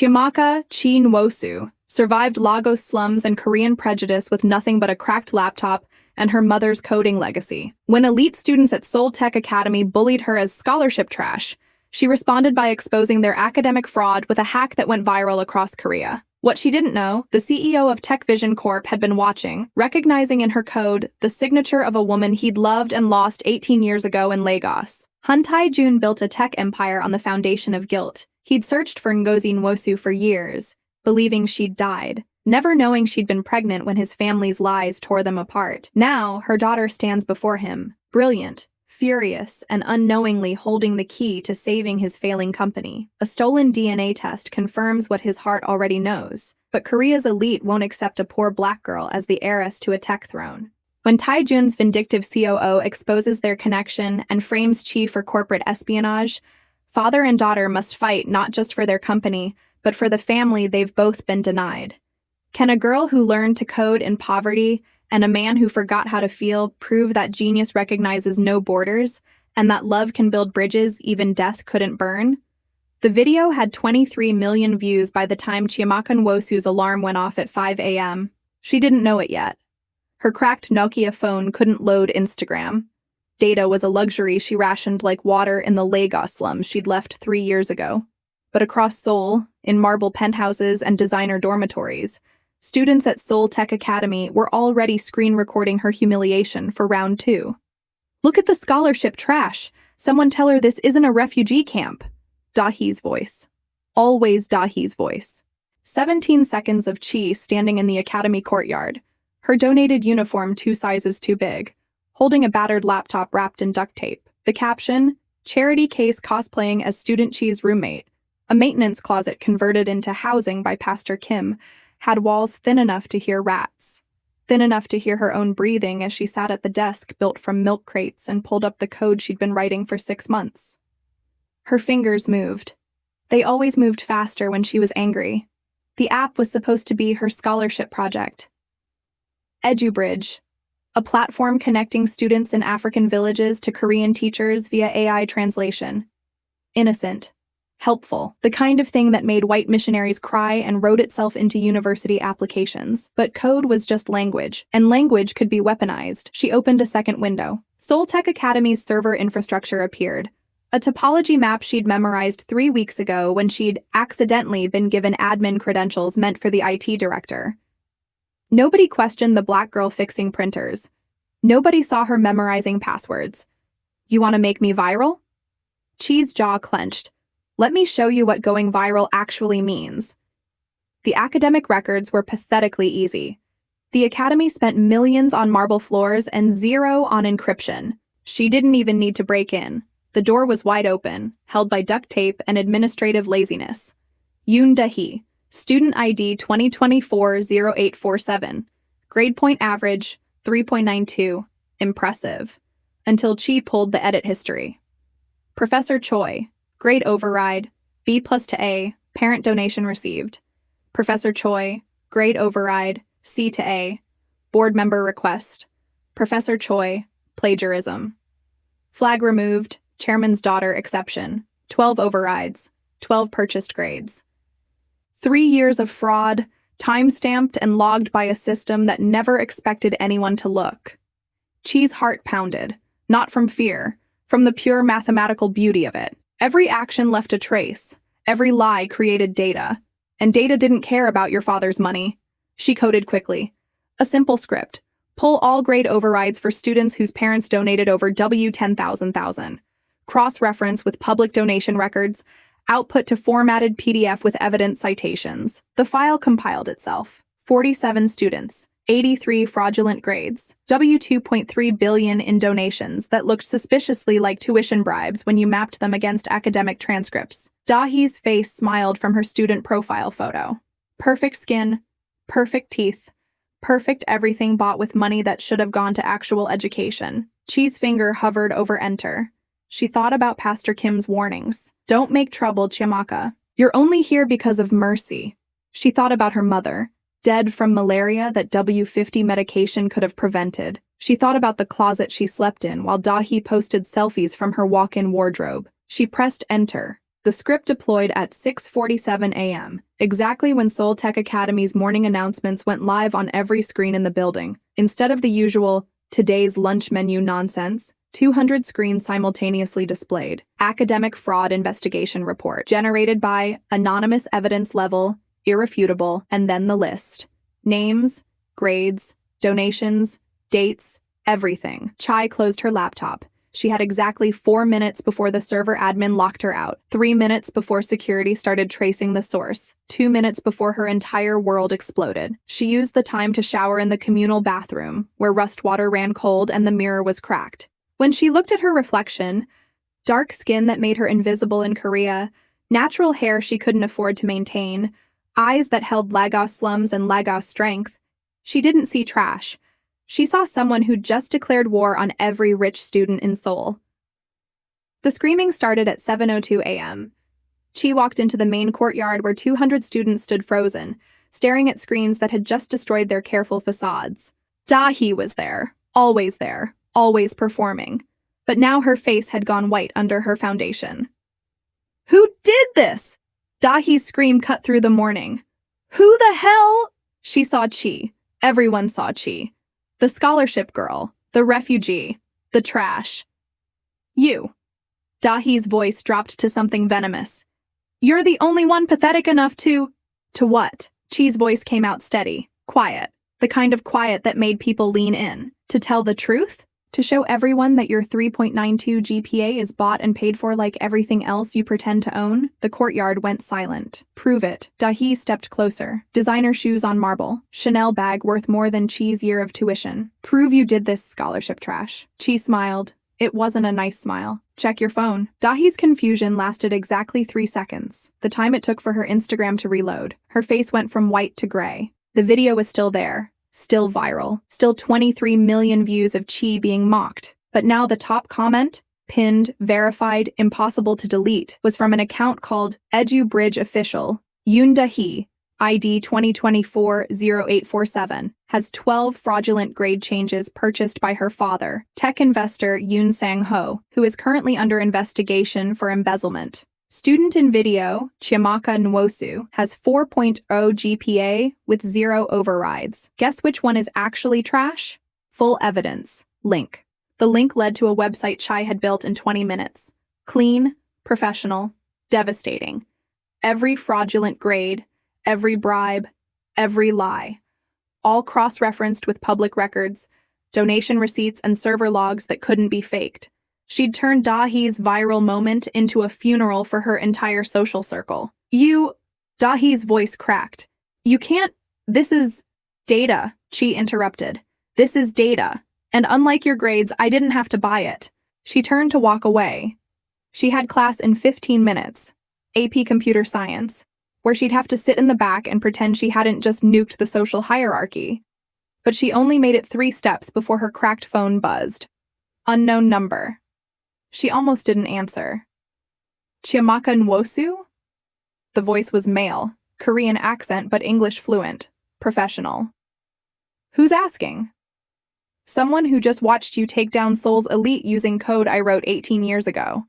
Chiamaka Chi survived Lagos slums and Korean prejudice with nothing but a cracked laptop and her mother's coding legacy. When elite students at Seoul Tech Academy bullied her as scholarship trash, she responded by exposing their academic fraud with a hack that went viral across Korea. What she didn't know, the CEO of Tech Vision Corp had been watching, recognizing in her code the signature of a woman he'd loved and lost 18 years ago in Lagos. Han Tae-jun built a tech empire on the foundation of guilt. He'd searched for Ngozi Nwosu for years, believing she'd died, never knowing she'd been pregnant when his family's lies tore them apart. Now, her daughter stands before him, brilliant, furious, and unknowingly holding the key to saving his failing company. A stolen DNA test confirms what his heart already knows, but Korea's elite won't accept a poor black girl as the heiress to a tech throne. When Tae-jun's vindictive COO exposes their connection and frames Chi for corporate espionage, father and daughter must fight not just for their company, but for the family they've both been denied. Can a girl who learned to code in poverty and a man who forgot how to feel prove that genius recognizes no borders and that love can build bridges even death couldn't burn? The video had 23 million views by the time Chiamaka Nwosu's alarm went off at 5 a.m. She didn't know it yet. Her cracked Nokia phone couldn't load Instagram. Data was a luxury she rationed like water in the Lagos slums she'd left 3 years ago. But across Seoul, in marble penthouses and designer dormitories, students at Seoul Tech Academy were already screen recording her humiliation for round 2. "Look at the scholarship trash. Someone tell her this isn't a refugee camp." Dahi's voice. Always Dahi's voice. 17 seconds of Chi standing in the academy courtyard, her donated uniform 2 sizes too big, holding a battered laptop wrapped in duct tape. The caption, "Charity case cosplaying as student Chi's roommate," a maintenance closet converted into housing by Pastor Kim, had walls thin enough to hear rats, thin enough to hear her own breathing as she sat at the desk built from milk crates and pulled up the code she'd been writing for 6 months. Her fingers moved. They always moved faster when she was angry. The app was supposed to be her scholarship project. EduBridge, a platform connecting students in African villages to Korean teachers via AI translation. Innocent. Helpful, the kind of thing that made white missionaries cry and wrote itself into university applications. But code was just language, and language could be weaponized. She opened a second window. Seoul Tech Academy's server infrastructure appeared. A topology map she'd memorized 3 weeks ago when she'd accidentally been given admin credentials meant for the IT director. Nobody questioned the black girl fixing printers. Nobody saw her memorizing passwords. "You want to make me viral?" Chi's jaw clenched. "Let me show you what going viral actually means." The academic records were pathetically easy. The academy spent millions on marble floors and zero on encryption. She didn't even need to break in. The door was wide open, held by duct tape and administrative laziness. Yoon Dahi, student ID 2024-0847, grade point average 3.92, impressive. Until Chi pulled the edit history. Professor Choi, grade override, B+ to A, parent donation received. Professor Choi, grade override, C to A, board member request. Professor Choi, plagiarism. Flag removed, chairman's daughter exception, 12 overrides, 12 purchased grades. 3 years of fraud, time-stamped and logged by a system that never expected anyone to look. Chi's heart pounded, not from fear, from the pure mathematical beauty of it. Every action left a trace, every lie created data, and data didn't care about your father's money. She coded quickly. A simple script. Pull all grade overrides for students whose parents donated over W10,000. Cross-reference with public donation records, output to formatted PDF with evidence citations. The file compiled itself. 47 students, 83 fraudulent grades, W2.3 billion in donations that looked suspiciously like tuition bribes when you mapped them against academic transcripts. Dahi's face smiled from her student profile photo. Perfect skin, perfect teeth, perfect everything bought with money that should have gone to actual education. Chi's finger hovered over enter. She thought about Pastor Kim's warnings. Don't make trouble, Chiamaka. You're only here because of mercy. She thought about her mother, dead from malaria that W50 medication could have prevented. She thought about the closet she slept in while Dahi posted selfies from her walk-in wardrobe. She pressed enter. The script deployed at 6:47 a.m., exactly when Seoul Tech Academy's morning announcements went live on every screen in the building. Instead of the usual "today's lunch menu" nonsense, 200 screens simultaneously displayed. Academic Fraud Investigation Report, generated by Anonymous Evidence Level, Irrefutable, and then the list. Names, grades, donations, dates, everything. Chai closed her laptop. She had exactly 4 minutes before the server admin locked her out, 3 minutes before security started tracing the source, 2 minutes before her entire world exploded. She used the time to shower in the communal bathroom, where rust water ran cold and the mirror was cracked. When she looked at her reflection, dark skin that made her invisible in Korea, natural hair she couldn't afford to maintain, eyes that held Lagos slums and Lagos strength, she didn't see trash. She saw someone who'd just declared war on every rich student in Seoul. The screaming started at 7:02 a.m. Chi walked into the main courtyard where 200 students stood frozen, staring at screens that had just destroyed their careful facades. Dahi was there, always performing. But now her face had gone white under her foundation. Who did this? Dahi's scream cut through the morning. Who the hell? She saw Chi. Everyone saw Chi. The scholarship girl, the refugee, the trash. You. Dahi's voice dropped to something venomous. You're the only one pathetic enough to... To what? Chi's voice came out steady, quiet, the kind of quiet that made people lean in. To tell the truth? To show everyone that your 3.92 GPA is bought and paid for like everything else you pretend to own? The courtyard went silent. Prove it. Dahi stepped closer. Designer shoes on marble. Chanel bag worth more than Chi's year of tuition. Prove you did this, scholarship trash. Chi smiled. It wasn't a nice smile. Check your phone. Dahi's confusion lasted exactly 3 seconds, the time it took for her Instagram to reload. Her face went from white to gray. The video was still there. Still viral, still 23 million views of Chi being mocked. But now the top comment, pinned, verified, impossible to delete, was from an account called EduBridge Official. Yoon Dahi, ID 2024-0847, has 12 fraudulent grade changes purchased by her father, tech investor Yoon Sang-ho, who is currently under investigation for embezzlement. Student in video, Chiamaka Nwosu, has 4.0 GPA with 0 overrides. Guess which one is actually trash? Full evidence. Link. The link led to a website Chai had built in 20 minutes. Clean, professional, devastating. Every fraudulent grade, every bribe, every lie. All cross-referenced with public records, donation receipts, and server logs that couldn't be faked. She'd turned Dahi's viral moment into a funeral for her entire social circle. Dahi's voice cracked. You can't, this is data, Chi interrupted. This is data, and unlike your grades, I didn't have to buy it. She turned to walk away. She had class in 15 minutes, AP Computer Science, where she'd have to sit in the back and pretend she hadn't just nuked the social hierarchy. But she only made it 3 steps before her cracked phone buzzed. Unknown number. She almost didn't answer. Chiamaka Nwosu? The voice was male, Korean accent but English fluent, professional. Who's asking? Someone who just watched you take down Seoul's elite using code I wrote 18 years ago.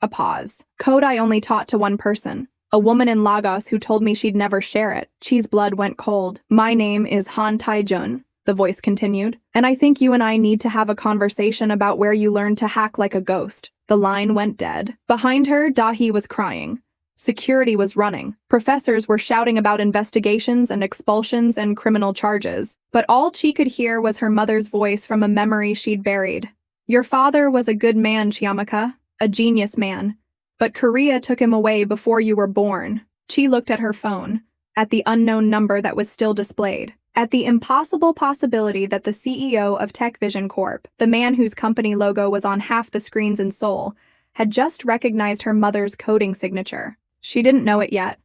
A pause. Code I only taught to one person, a woman in Lagos who told me she'd never share it. Chi's blood went cold. My name is Han Tae-jun, the voice continued, and I think you and I need to have a conversation about where you learned to hack like a ghost. The line went dead. Behind her, Dahi was crying. Security was running. Professors were shouting about investigations and expulsions and criminal charges. But all Chi could hear was her mother's voice from a memory she'd buried. Your father was a good man, Chiamaka, a genius man. But Korea took him away before you were born. Chi looked at her phone, at the unknown number that was still displayed. At the impossible possibility that the CEO of TechVision Corp., the man whose company logo was on half the screens in Seoul, had just recognized her mother's coding signature. She didn't know it yet,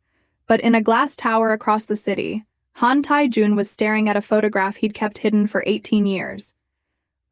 but in a glass tower across the city, Han Tae-jun was staring at a photograph he'd kept hidden for 18 years.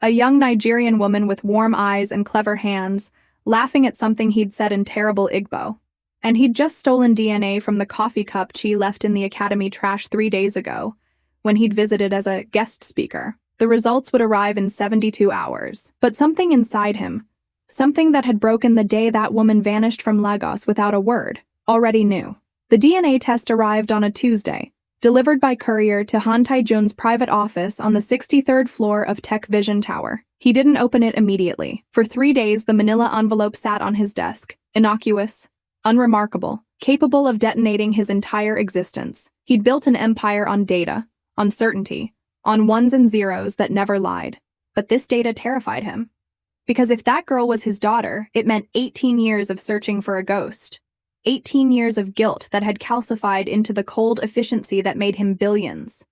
A young Nigerian woman with warm eyes and clever hands, laughing at something he'd said in terrible Igbo. And he'd just stolen DNA from the coffee cup Chi left in the academy trash 3 days ago, when he'd visited as a guest speaker. The results would arrive in 72 hours. But something inside him, Something that had broken the day that woman vanished from Lagos without a word, already knew. The DNA test arrived on a Tuesday, delivered by courier to Han Tae-jun's private office on the 63rd floor of Tech Vision Tower. He didn't open it immediately. For 3 days, the manila envelope sat on his desk, innocuous, unremarkable, capable of detonating his entire existence. He'd built an empire on data, on certainty, on ones and zeros that never lied. But this data terrified him. Because if that girl was his daughter, it meant 18 years of searching for a ghost. 18 years of guilt that had calcified into the cold efficiency that made him billions.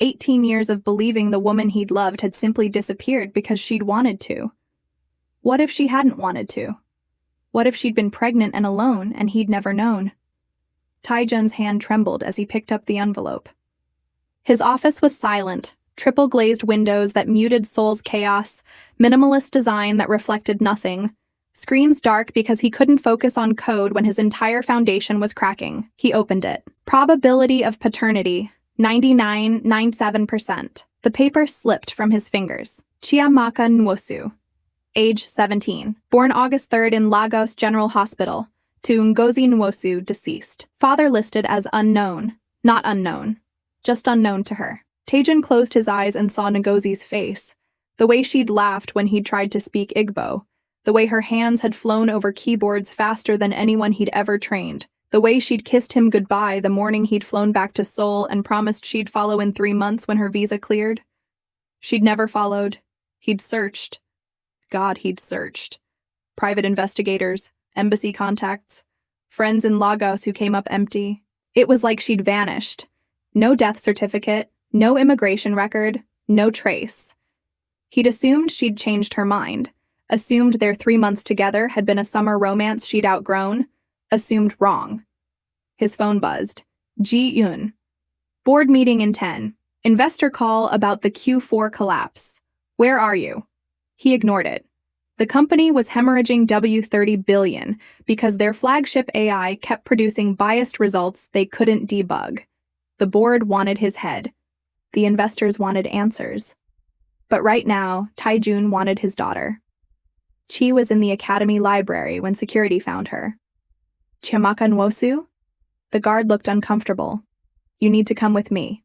18 years of believing the woman he'd loved had simply disappeared because she'd wanted to. What if she hadn't wanted to? What if she'd been pregnant and alone and he'd never known? Tae-jun's hand trembled as he picked up the envelope. His office was silent, triple-glazed windows that muted Seoul's chaos, minimalist design that reflected nothing, screens dark because he couldn't focus on code when his entire foundation was cracking. He opened it. Probability of paternity, 99.97%. The paper slipped from his fingers. Chiamaka Nwosu, age 17, born August 3rd in Lagos General Hospital, to Ngozi Nwosu, deceased. Father listed as unknown, not unknown, just unknown to her. Tae-jun closed his eyes and saw Ngozi's face, the way she'd laughed when he'd tried to speak Igbo, the way her hands had flown over keyboards faster than anyone he'd ever trained, the way she'd kissed him goodbye the morning he'd flown back to Seoul and promised she'd follow in 3 months when her visa cleared. She'd never followed. He'd searched. God, he'd searched. Private investigators, embassy contacts, friends in Lagos who came up empty. It was like she'd vanished. No death certificate, no immigration record, no trace. He'd assumed she'd changed her mind, assumed their 3 months together had been a summer romance she'd outgrown, assumed wrong. His phone buzzed. Ji-yoon. Board meeting in 10. Investor call about the Q4 collapse. Where are you? He ignored it. The company was hemorrhaging $30 billion because their flagship AI kept producing biased results they couldn't debug. The board wanted his head. The investors wanted answers. But right now, Tae-jun wanted his daughter. Chi was in the academy library when security found her. Chiamaka Nwosu? The guard looked uncomfortable. You need to come with me.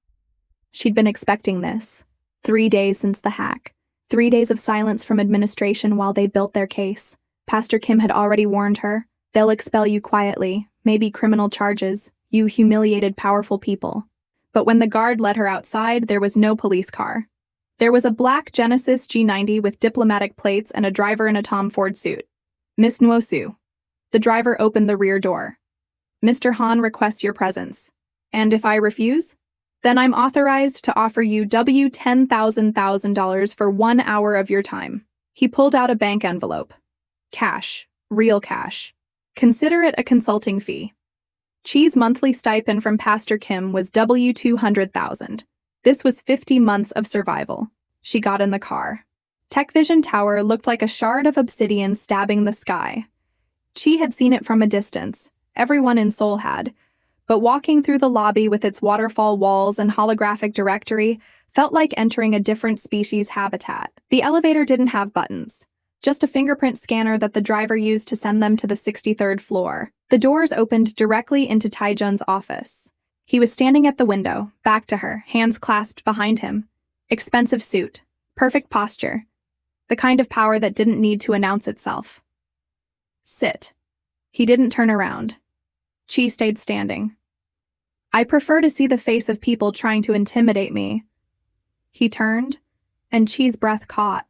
She'd been expecting this. 3 days since the hack. 3 days of silence from administration while they built their case. Pastor Kim had already warned her. They'll expel you quietly, maybe criminal charges, you humiliated powerful people. But when the guard led her outside, there was no police car. There was a black Genesis G90 with diplomatic plates and a driver in a Tom Ford suit. Miss Nwosu. The driver opened the rear door. Mr. Han requests your presence. And if I refuse? Then I'm authorized to offer you $10,000 for 1 hour of your time. He pulled out a bank envelope. Cash. Real cash. Consider it a consulting fee. Chi's monthly stipend from Pastor Kim was $200,000. This was 50 months of survival. She got in the car. Tech Vision Tower looked like a shard of obsidian stabbing the sky. Chi had seen it from a distance. Everyone in Seoul had. But walking through the lobby with its waterfall walls and holographic directory felt like entering a different species habitat. The elevator didn't have buttons. Just a fingerprint scanner that the driver used to send them to the 63rd floor. The doors opened directly into Tae-jun's office. He was standing at the window, back to her, hands clasped behind him. Expensive suit. Perfect posture. The kind of power that didn't need to announce itself. Sit. He didn't turn around. Chi stayed standing. I prefer to see the face of people trying to intimidate me. He turned, and Chi's breath caught.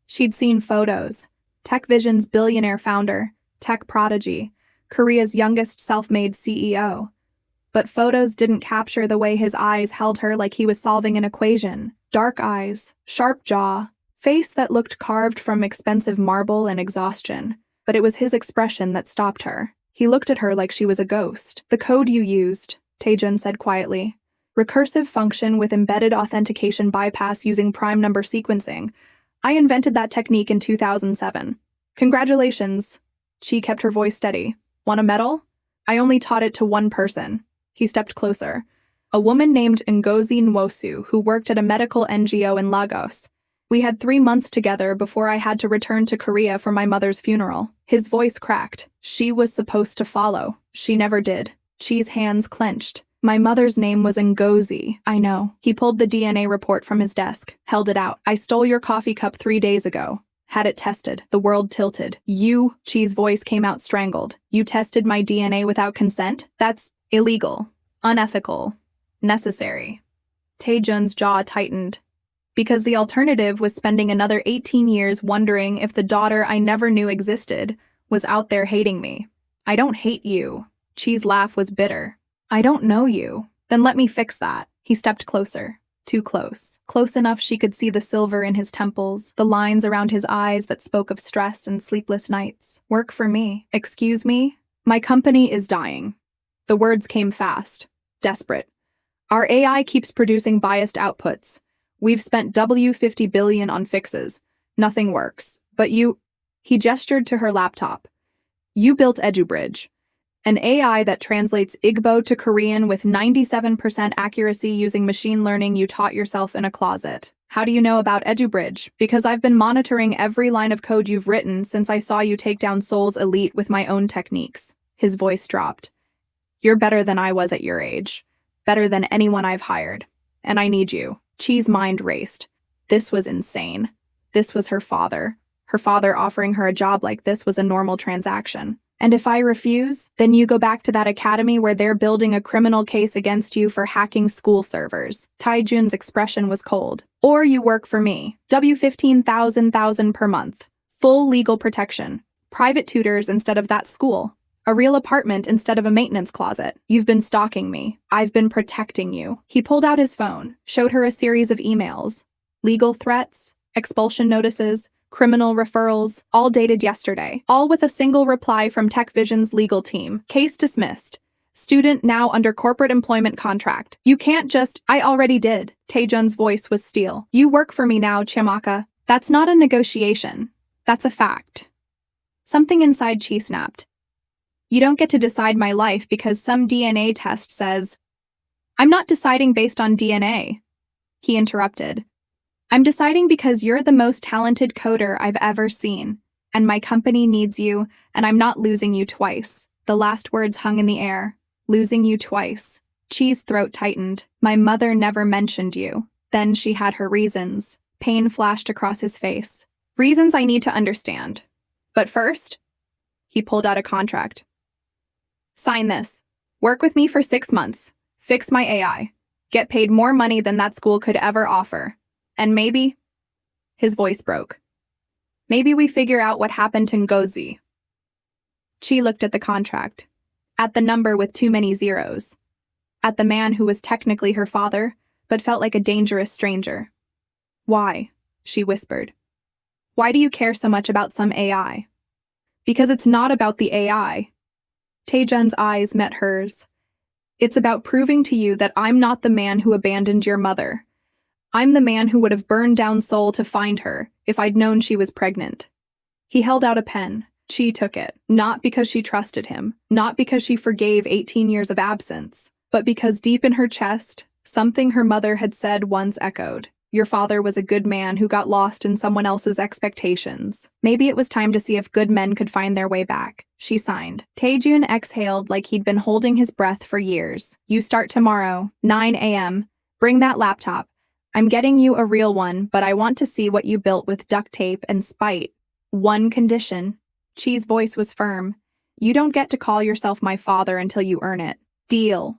She'd seen photos. Tech Vision's billionaire founder, tech prodigy, Korea's youngest self-made CEO. But photos didn't capture the way his eyes held her like he was solving an equation. Dark eyes, sharp jaw, face that looked carved from expensive marble and exhaustion. But it was his expression that stopped her. He looked at her like she was a ghost. The code you used, Tae-jun said quietly. Recursive function with embedded authentication bypass using prime number sequencing. I invented that technique in 2007. Congratulations. Chi kept her voice steady. Want a medal? I only taught it to one person. He stepped closer. A woman named Ngozi Nwosu who worked at a medical NGO in Lagos. We had 3 months together before I had to return to Korea for my mother's funeral. His voice cracked. She was supposed to follow. She never did. Chi's hands clenched. My mother's name was Ngozi. I know. He pulled the DNA report from his desk, held it out. I stole your coffee cup 3 days ago. Had it tested. The world tilted. You, Chi's voice came out strangled. You tested my DNA without consent? That's illegal, unethical, necessary. Taejun's jaw tightened. Because the alternative was spending another 18 years wondering if the daughter I never knew existed was out there hating me. I don't hate you. Chi's laugh was bitter. I don't know you. Then let me fix that. He stepped closer. Too close. Close enough she could see the silver in his temples, the lines around his eyes that spoke of stress and sleepless nights. Work for me. Excuse me? My company is dying. The words came fast. Desperate. Our AI keeps producing biased outputs. We've spent $50 billion on fixes. Nothing works. But you... He gestured to her laptop. You built EduBridge, an AI that translates Igbo to Korean with 97% accuracy using machine learning you taught yourself in a closet. How do you know about EduBridge? Because I've been monitoring every line of code you've written since I saw you take down Seoul's elite with my own techniques. His voice dropped. You're better than I was at your age. Better than anyone I've hired. And I need you. Chi's mind raced. This was insane. This was her father. Her father offering her a job like this was a normal transaction. And if I refuse, then you go back to that academy where they're building a criminal case against you for hacking school servers. Taejun's expression was cold. Or you work for me. $15,000 per month. Full legal protection. Private tutors instead of that school. A real apartment instead of a maintenance closet. You've been stalking me. I've been protecting you. He pulled out his phone, showed her a series of emails. Legal threats, expulsion notices, criminal referrals, all dated yesterday. All with a single reply from TechVision's legal team. Case dismissed. Student now under corporate employment contract. You can't just... I already did. Taejun's voice was steel. You work for me now, Chiamaka. That's not a negotiation. That's a fact. Something inside Chi snapped. You don't get to decide my life because some DNA test says... I'm not deciding based on DNA. He interrupted. I'm deciding because you're the most talented coder I've ever seen, and my company needs you, and I'm not losing you twice. The last words hung in the air. Losing you twice. Chi's throat tightened. My mother never mentioned you. Then she had her reasons. Pain flashed across his face. Reasons I need to understand. But first, he pulled out a contract. Sign this. Work with me for 6 months. Fix my AI. Get paid more money than that school could ever offer. And maybe... His voice broke. Maybe we figure out what happened to Ngozi. Chi looked at the contract. At the number with too many zeros. At the man who was technically her father, but felt like a dangerous stranger. Why? She whispered. Why do you care so much about some AI? Because it's not about the AI. Taejun's eyes met hers. It's about proving to you that I'm not the man who abandoned your mother. I'm the man who would have burned down Seoul to find her if I'd known she was pregnant. He held out a pen. Chi took it, not because she trusted him, not because she forgave 18 years of absence, but because deep in her chest, something her mother had said once echoed. Your father was a good man who got lost in someone else's expectations. Maybe it was time to see if good men could find their way back. She signed. Taejun exhaled like he'd been holding his breath for years. You start tomorrow, 9 a.m. Bring that laptop. I'm getting you a real one, but I want to see what you built with duct tape and spite. One condition. Chi's voice was firm. You don't get to call yourself my father until you earn it. Deal.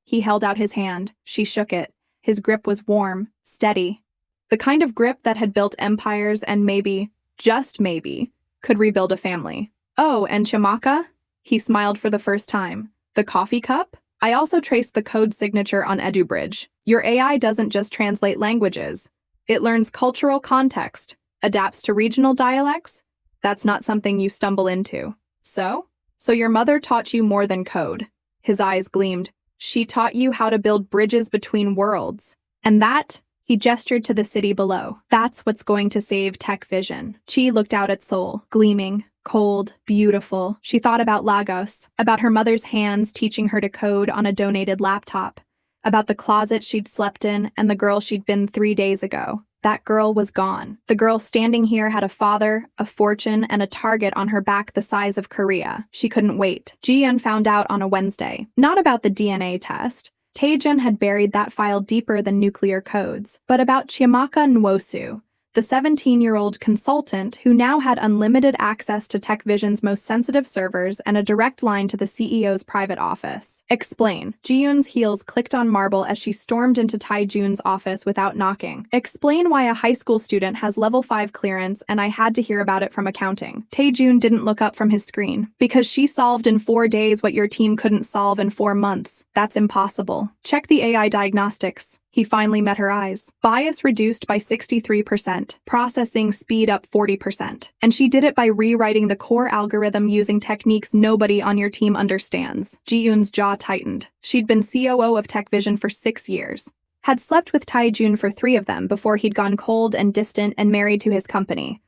He held out his hand. She shook it. His grip was warm, steady. The kind of grip that had built empires and maybe, just maybe, could rebuild a family. Oh, and Chiamaka? He smiled for the first time. The coffee cup? I also traced the code signature on EduBridge. Your AI doesn't just translate languages. It learns cultural context, adapts to regional dialects. That's not something you stumble into. So your mother taught you more than code. His eyes gleamed. She taught you how to build bridges between worlds. And that, he gestured to the city below. That's what's going to save TechVision. Chi looked out at Seoul, gleaming, cold, beautiful. She thought about Lagos, about her mother's hands teaching her to code on a donated laptop, about the closet she'd slept in and the girl she'd been 3 days ago. That girl was gone. The girl standing here had a father, a fortune, and a target on her back the size of Korea. She couldn't wait. Ji-eun found out on a Wednesday. Not about the DNA test. Taejun had buried that file deeper than nuclear codes, but about Chiamaka Nwosu, the 17-year-old consultant who now had unlimited access to TechVision's most sensitive servers and a direct line to the CEO's private office. Explain. Ji-eun's heels clicked on marble as she stormed into Taejun's office without knocking. Explain why a high school student has level 5 clearance and I had to hear about it from accounting. Taejun didn't look up from his screen. Because she solved in 4 days what your team couldn't solve in 4 months. That's impossible. Check the AI diagnostics. He finally met her eyes. Bias reduced by 63%, processing speed up 40%. And she did it by rewriting the core algorithm using techniques nobody on your team understands. Ji-eun's jaw tightened. She'd been COO of TechVision for 6 years. Had slept with Taejun for 3 of them before he'd gone cold and distant and married to his company.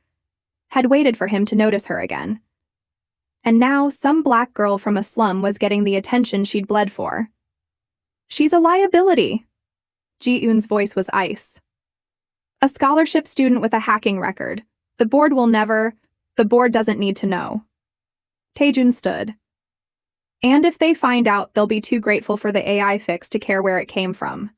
Had waited for him to notice her again. And now some black girl from a slum was getting the attention she'd bled for. She's a liability. Ji-eun's voice was ice. A scholarship student with a hacking record. The board doesn't need to know. Taejun stood. And if they find out, they'll be too grateful for the AI fix to care where it came from.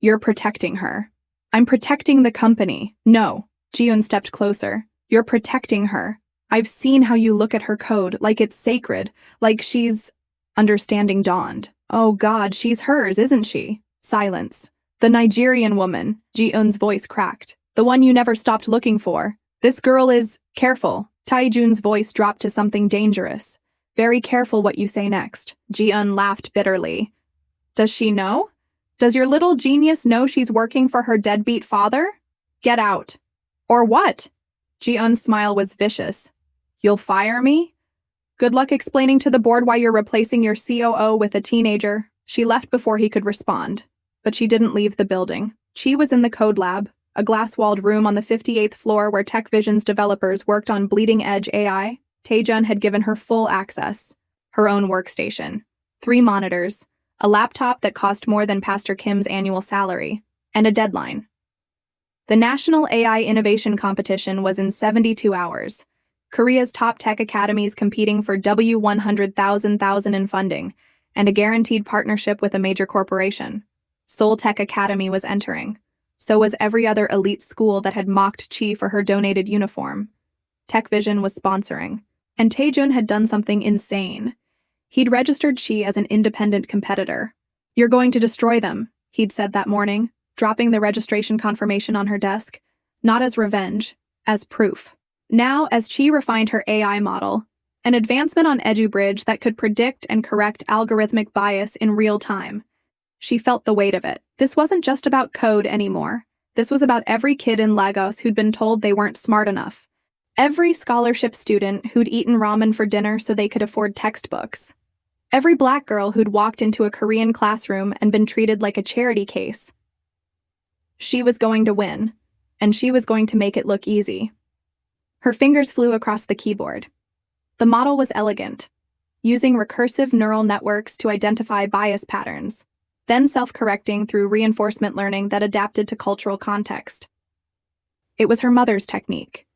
You're protecting her. I'm protecting the company. No. Ji-eun stepped closer. You're protecting her. I've seen how you look at her code, like it's sacred, like she's... Understanding dawned. Oh God, she's hers, isn't she? Silence. The Nigerian woman, Ji-eun's voice cracked. The one you never stopped looking for. This girl is... Careful. Taejun's voice dropped to something dangerous. Very careful what you say next. Ji-eun laughed bitterly. Does she know? Does your little genius know she's working for her deadbeat father? Get out. Or what? Ji-eun's smile was vicious. You'll fire me? Good luck explaining to the board why you're replacing your COO with a teenager. She left before he could respond. But she didn't leave the building. She was in the code lab, a glass-walled room on the 58th floor where TechVision's developers worked on bleeding-edge AI. Taejun had given her full access. Her own workstation. 3 monitors, a laptop that cost more than Pastor Kim's annual salary, and a deadline. The National AI Innovation Competition was in 72 hours. Korea's top tech academies competing for $100,000 in funding, and a guaranteed partnership with a major corporation. Seoul Tech Academy was entering. So was every other elite school that had mocked Chi for her donated uniform. TechVision was sponsoring. And Taejun had done something insane. He'd registered Chi as an independent competitor. You're going to destroy them, he'd said that morning, dropping the registration confirmation on her desk. Not as revenge, as proof. Now, as Chi refined her AI model, an advancement on EduBridge that could predict and correct algorithmic bias in real time. She felt the weight of it. This wasn't just about code anymore. This was about every kid in Lagos who'd been told they weren't smart enough. Every scholarship student who'd eaten ramen for dinner so they could afford textbooks. Every black girl who'd walked into a Korean classroom and been treated like a charity case. She was going to win, and she was going to make it look easy. Her fingers flew across the keyboard. The model was elegant, using recursive neural networks to identify bias patterns, then self-correcting through reinforcement learning that adapted to cultural context. It was her mother's technique,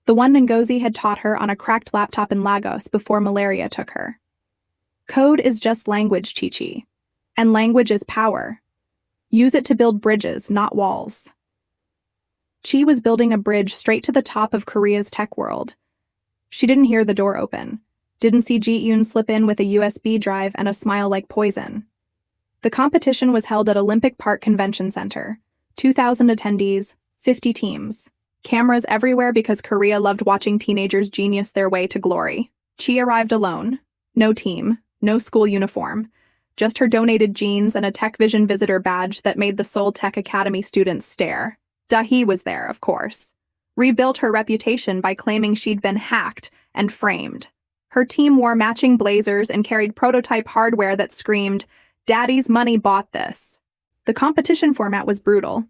the one Ngozi had taught her on a cracked laptop in Lagos before malaria took her. Code is just language, Chi-Chi, and language is power. Use it to build bridges, not walls. Chi was building a bridge straight to the top of Korea's tech world. She didn't hear the door open, didn't see Ji-eun slip in with a USB drive and a smile like poison. The competition was held at Olympic Park Convention Center. 2,000 attendees, 50 teams. Cameras everywhere because Korea loved watching teenagers genius their way to glory. Chi arrived alone. No team, no school uniform. Just her donated jeans and a TechVision visitor badge that made the Seoul Tech Academy students stare. Dahi was there, of course. Rebuilt her reputation by claiming she'd been hacked and framed. Her team wore matching blazers and carried prototype hardware that screamed, "Daddy's money bought this." The competition format was brutal.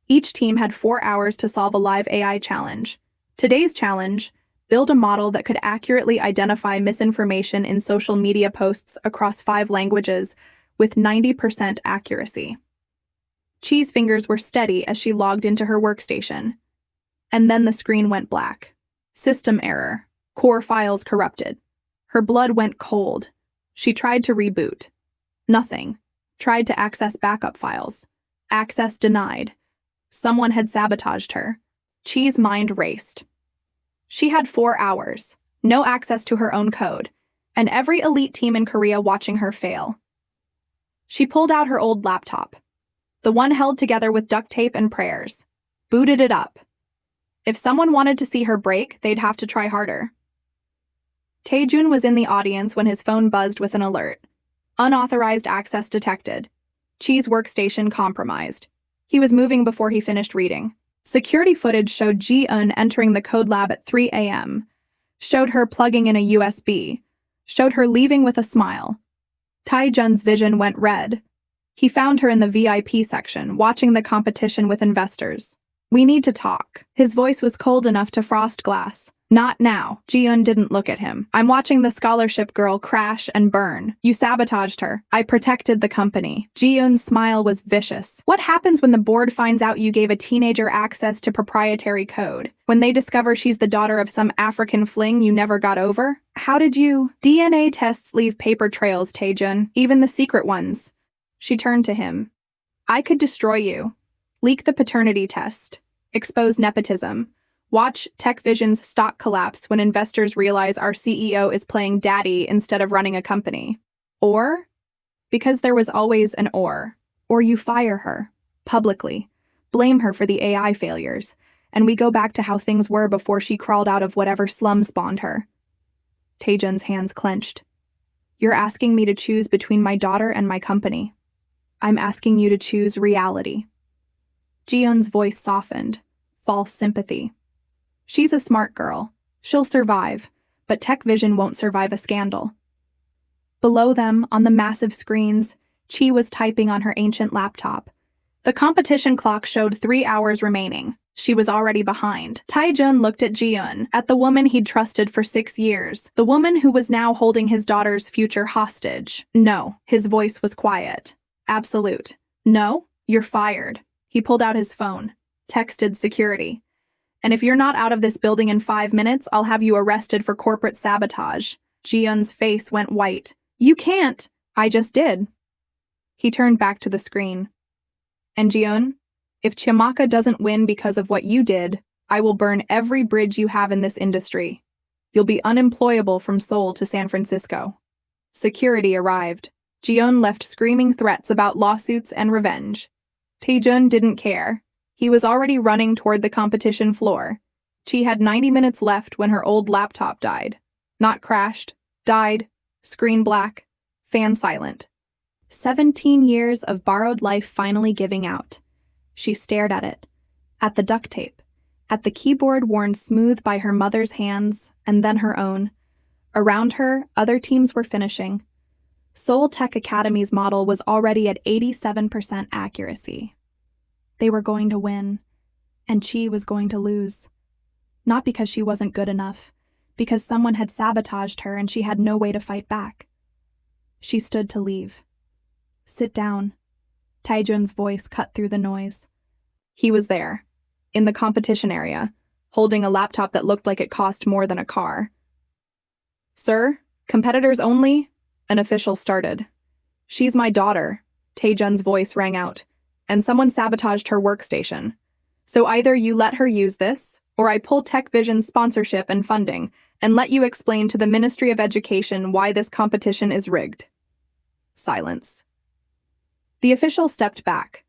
Each team had 4 hours to solve a live AI challenge. Today's challenge: build a model that could accurately identify misinformation in social media posts across 5 languages with 90% accuracy. Chi's fingers were steady as she logged into her workstation. And then the screen went black. System error. Core files corrupted. Her blood went cold. She tried to reboot. Nothing. Tried to access backup files. Access denied. Someone had sabotaged her. Chi's mind raced. She had 4 hours, no access to her own code, and every elite team in Korea watching her fail. She pulled out her old laptop, the one held together with duct tape and prayers, booted it up. If someone wanted to see her break, they'd have to try harder. Taejun was in the audience when his phone buzzed with an alert. Unauthorized access detected. Chi's workstation compromised. He was moving before he finished reading. Security footage showed Ji-eun entering the code lab at 3 a.m., showed her plugging in a USB, showed her leaving with a smile. Taejun's vision went red. He found her in the VIP section, watching the competition with investors. "We need to talk." His voice was cold enough to frost glass. "Not now." Ji-eun didn't look at him. "I'm watching the scholarship girl crash and burn. You sabotaged her. I protected the company." Ji-eun's smile was vicious. "What happens when the board finds out you gave a teenager access to proprietary code? When they discover she's the daughter of some African fling you never got over? How did you—" "DNA tests leave paper trails, Taejun, even the secret ones." She turned to him. "I could destroy you. Leak the paternity test. Expose nepotism. Watch TechVision's stock collapse when investors realize our CEO is playing daddy instead of running a company. Or, because there was always an or you fire her, publicly, blame her for the AI failures, and we go back to how things were before she crawled out of whatever slum spawned her." Taejun's hands clenched. "You're asking me to choose between my daughter and my company. I'm asking you to choose reality." Ji-eun's voice softened. False sympathy. "She's a smart girl. She'll survive, but TechVision won't survive a scandal." Below them, on the massive screens, Chi was typing on her ancient laptop. The competition clock showed 3 hours remaining. She was already behind. Taejun looked at Ji-eun, at the woman he'd trusted for 6 years, the woman who was now holding his daughter's future hostage. "No." His voice was quiet. Absolute. "No? You're fired." He pulled out his phone. Texted security. "And if you're not out of this building in 5 minutes, I'll have you arrested for corporate sabotage." Ji-eun's face went white. "You can't." "I just did." He turned back to the screen. "And Ji-eun, if Chiamaka doesn't win because of what you did, I will burn every bridge you have in this industry. You'll be unemployable from Seoul to San Francisco." Security arrived. Ji-eun left screaming threats about lawsuits and revenge. Taejun didn't care. He was already running toward the competition floor. She had 90 minutes left when her old laptop died. Not crashed, died, screen black, fan silent. 17 years of borrowed life finally giving out. She stared at it, at the duct tape, at the keyboard worn smooth by her mother's hands, and then her own. Around her, other teams were finishing. Seoul Tech Academy's model was already at 87% accuracy. They were going to win, and Chi was going to lose. Not because she wasn't good enough, because someone had sabotaged her and she had no way to fight back. She stood to leave. "Sit down." Taejun's voice cut through the noise. He was there, in the competition area, holding a laptop that looked like it cost more than a car. "Sir, competitors only?" An official started. "She's my daughter," Taejun's voice rang out, "and someone sabotaged her workstation. So either you let her use this, or I pull TechVision's sponsorship and funding and let you explain to the Ministry of Education why this competition is rigged." Silence. The official stepped back.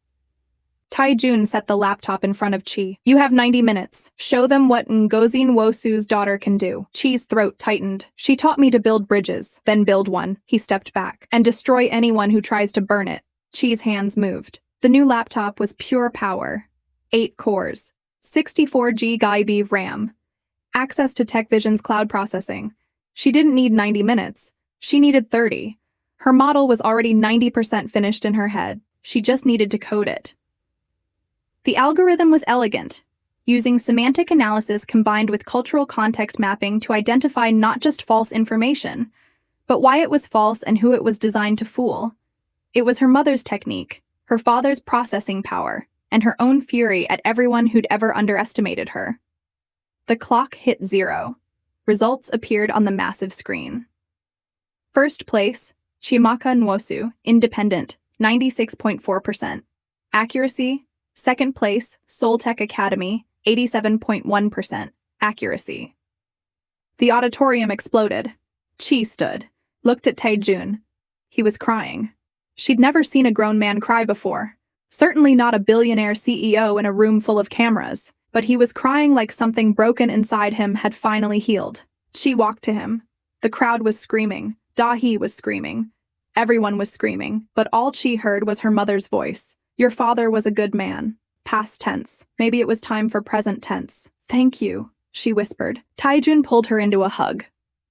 Taejun set the laptop in front of Chi. "You have 90 minutes. Show them what Ngozin Wosu's daughter can do." Chi's throat tightened. "She taught me to build bridges, then build one." He stepped back. "And destroy anyone who tries to burn it." Chi's hands moved. The new laptop was pure power. 8 cores. 64 GB RAM. Access to TechVision's cloud processing. She didn't need 90 minutes. She needed 30. Her model was already 90% finished in her head. She just needed to code it. The algorithm was elegant, using semantic analysis combined with cultural context mapping to identify not just false information, but why it was false and who it was designed to fool. It was her mother's technique, her father's processing power, and her own fury at everyone who'd ever underestimated her. The clock hit 0. Results appeared on the massive screen. First place, Chimaka Nwosu, Independent, 96.4%. Accuracy. Second place, Seoul Tech Academy, 87.1%. Accuracy. The auditorium exploded. Chi stood, looked at Taejun. He was crying. She'd never seen a grown man cry before. Certainly not a billionaire CEO in a room full of cameras, but he was crying like something broken inside him had finally healed. She walked to him. The crowd was screaming. Dahi was screaming. Everyone was screaming, but all Chi heard was her mother's voice. Your father was a good man. Past tense. Maybe it was time for present tense. Thank you, she whispered. Taejun pulled her into a hug.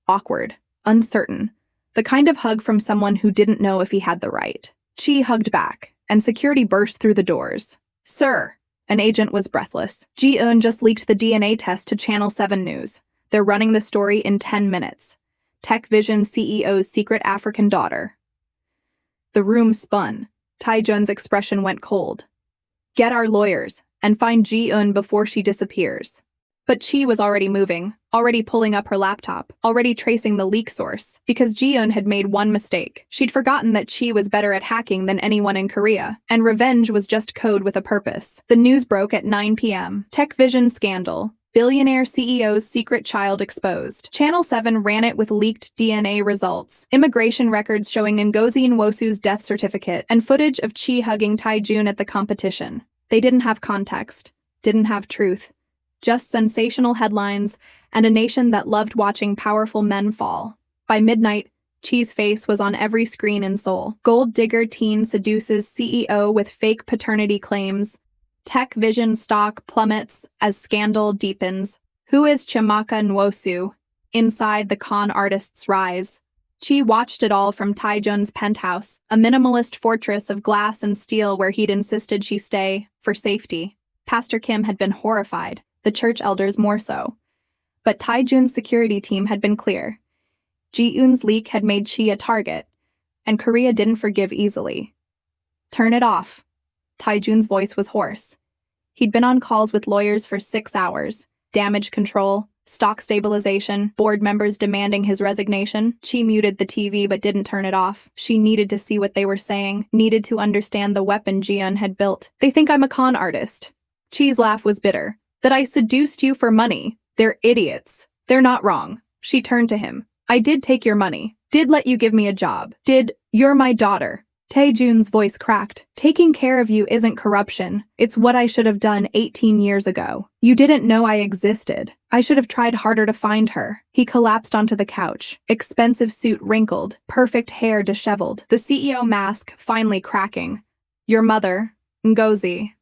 Awkward. Uncertain. The kind of hug from someone who didn't know if he had the right. Chi hugged back, and security burst through the doors. Sir! An agent was breathless. Ji-eun just leaked the DNA test to Channel 7 News. They're running the story in 10 minutes. Tech Vision CEO's secret African daughter. The room spun. Taejun's expression went cold. Get our lawyers, and find Ji-eun before she disappears. But Chi was already moving, already pulling up her laptop, already tracing the leak source, because Ji-eun had made one mistake. She'd forgotten that Chi was better at hacking than anyone in Korea, and revenge was just code with a purpose. The news broke at 9 p.m. Tech Vision scandal. Billionaire CEO's secret child exposed. Channel 7 ran it with leaked DNA results, immigration records showing Ngozi Nwosu's death certificate, and footage of Chi hugging Taejun at the competition. They didn't have context, didn't have truth. Just sensational headlines, and a nation that loved watching powerful men fall. By midnight, Chi's face was on every screen in Seoul. Gold digger teen seduces CEO with fake paternity claims. Tech Vision stock plummets as scandal deepens. Who is Chimaka Nwosu? Inside the con artist's rise. Chi watched it all from Taejun's penthouse, a minimalist fortress of glass and steel where he'd insisted she stay, for safety. Pastor Kim had been horrified, the church elders more so. But Taejun's security team had been clear. Ji-eun's leak had made Chi a target, and Korea didn't forgive easily. Turn it off. Taejun's voice was hoarse. He'd been on calls with lawyers for 6 hours. Damage control, stock stabilization, board members demanding his resignation. Chi muted the TV but didn't turn it off. She needed to see what they were saying, needed to understand the weapon Ji-eun had built. They think I'm a con artist. Chi's laugh was bitter. That I seduced you for money. They're idiots. They're not wrong. She turned to him. I did take your money. Did let you give me a job. You're my daughter. Taejun's voice cracked. Taking care of you isn't corruption. It's what I should have done 18 years ago. You didn't know I existed. I should have tried harder to find her. He collapsed onto the couch. Expensive suit wrinkled, perfect hair disheveled. The CEO mask finally cracking. Your mother, Ngozi.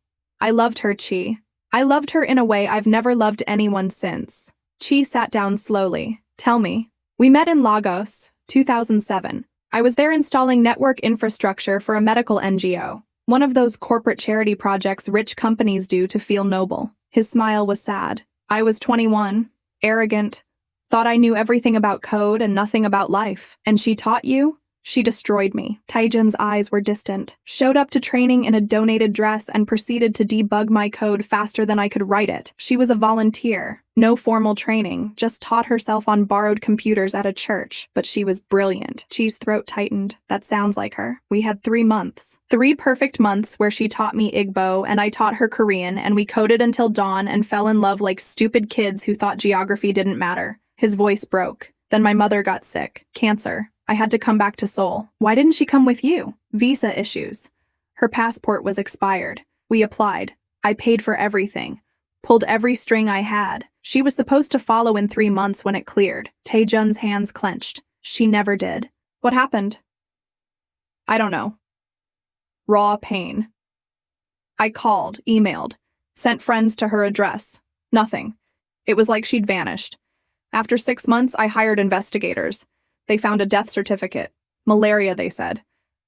I loved her, Chi. I loved her in a way I've never loved anyone since. Chi sat down slowly. Tell me. We met in Lagos, 2007. I was there installing network infrastructure for a medical NGO, one of those corporate charity projects rich companies do to feel noble. His smile was sad. I was 21, arrogant, thought I knew everything about code and nothing about life. And she taught you? She destroyed me. Taejun's eyes were distant. Showed up to training in a donated dress and proceeded to debug my code faster than I could write it. She was a volunteer. No formal training, just taught herself on borrowed computers at a church. But she was brilliant. Chi's throat tightened. That sounds like her. We had 3 months. 3 perfect months where she taught me Igbo and I taught her Korean, and we coded until dawn and fell in love like stupid kids who thought geography didn't matter. His voice broke. Then my mother got sick. Cancer. I had to come back to Seoul. Why didn't she come with you? Visa issues. Her passport was expired. We applied. I paid for everything. Pulled every string I had. She was supposed to follow in 3 months when it cleared. Taejun's hands clenched. She never did. What happened? I don't know. Raw pain. I called, emailed, sent friends to her address. Nothing. It was like she'd vanished. After 6 months, I hired investigators. They found a death certificate. Malaria, they said.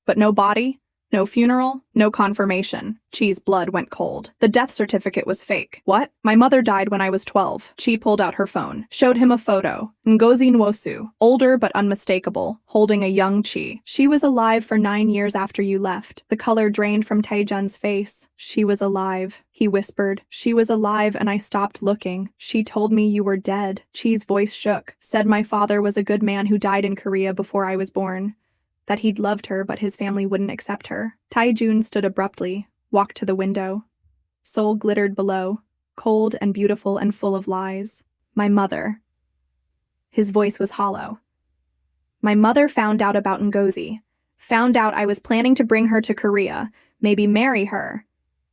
But no body, No funeral, no confirmation. Chi's blood went cold. The death certificate was fake. What? My mother died when I was 12. Chi pulled out her phone, showed him a photo. Ngozi Nwosu, older but unmistakable, holding a young Chi. She was alive for 9 years after you left. The color drained from Taejun's face. She was alive, he whispered. She was alive and I stopped looking. She told me you were dead. Chi's voice shook, said my father was a good man who died in Korea before I was born. That he'd loved her, but his family wouldn't accept her. Taejun stood abruptly, walked to the window. Seoul glittered below, cold and beautiful and full of lies. My mother. His voice was hollow. My mother found out about Ngozi. Found out I was planning to bring her to Korea, maybe marry her.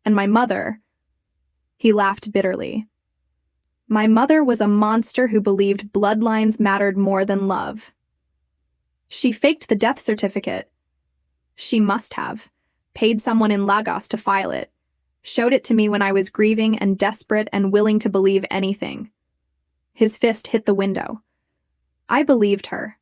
And my mother. He laughed bitterly. My mother was a monster who believed bloodlines mattered more than love. She faked the death certificate. She must have. Paid someone in Lagos to file it. Showed it to me when I was grieving and desperate and willing to believe anything. His fist hit the window. I believed her.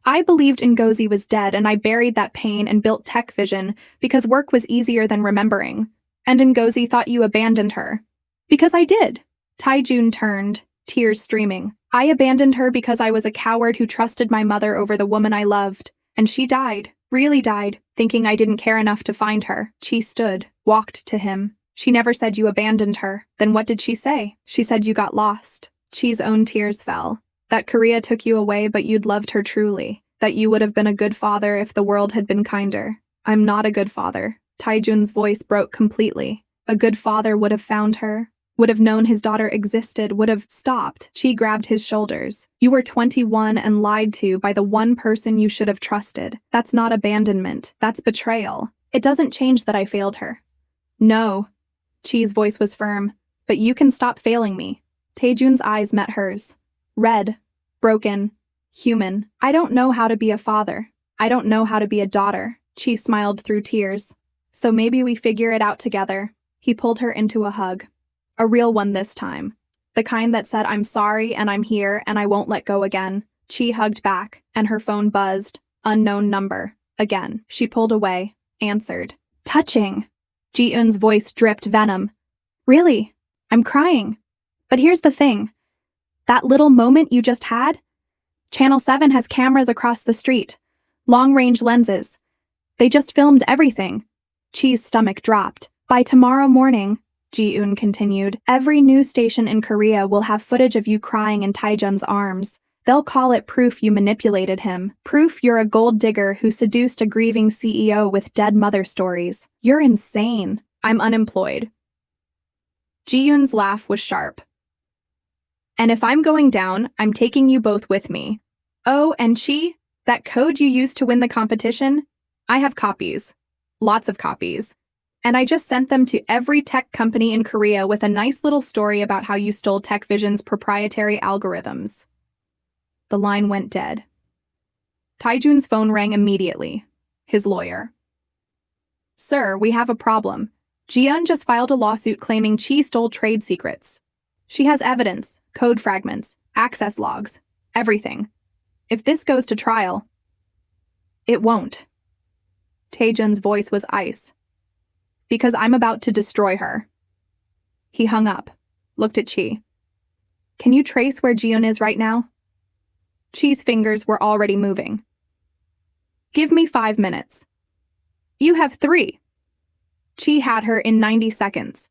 I believed Ngozi was dead and I buried that pain and built Tech Vision because work was easier than remembering. And Ngozi thought you abandoned her. Because I did. Taejun turned, tears streaming. I abandoned her because I was a coward who trusted my mother over the woman I loved. And she died, really died, thinking I didn't care enough to find her. She stood, walked to him. She never said you abandoned her. Then what did she say? She said you got lost. Chi's own tears fell. That Korea took you away but you'd loved her truly. That you would have been a good father if the world had been kinder. I'm not a good father. Taejun's voice broke completely. A good father would have found her. Would have known his daughter existed, would have stopped. She grabbed his shoulders. You were 21 and lied to by the one person you should have trusted. That's not abandonment. That's betrayal. It doesn't change that I failed her. No. Chi's voice was firm. But you can stop failing me. Taejun's eyes met hers. Red. Broken. Human. I don't know how to be a father. I don't know how to be a daughter. Chi smiled through tears. So maybe we figure it out together. He pulled her into a hug. A real one this time. The kind that said, I'm sorry and I'm here and I won't let go again. Chi hugged back, and her phone buzzed. Unknown number. Again. She pulled away, answered. Touching. Ji-eun's voice dripped venom. Really? I'm crying. But here's the thing. That little moment you just had? Channel 7 has cameras across the street. Long-range lenses. They just filmed everything. Chi's stomach dropped. By tomorrow morning, Ji-eun continued, every news station in Korea will have footage of you crying in Taejun's arms. They'll call it proof you manipulated him. Proof you're a gold digger who seduced a grieving CEO with dead mother stories. You're insane. I'm unemployed. Ji-eun's laugh was sharp. And if I'm going down, I'm taking you both with me. Oh, and Chi, that code you used to win the competition? I have copies. Lots of copies. And I just sent them to every tech company in Korea with a nice little story about how you stole Tech Vision's proprietary algorithms. The line went dead. Taejun's phone rang immediately. His lawyer. Sir, we have a problem. Ji-eun just filed a lawsuit claiming Chi stole trade secrets. She has evidence, code fragments, access logs, everything. If this goes to trial, it won't. Taejun's voice was ice. Because I'm about to destroy her. He hung up, looked at Chi. Can you trace where Ji-eun is right now? Chi's fingers were already moving. Give me 5 minutes. You have 3. Chi had her in 90 seconds.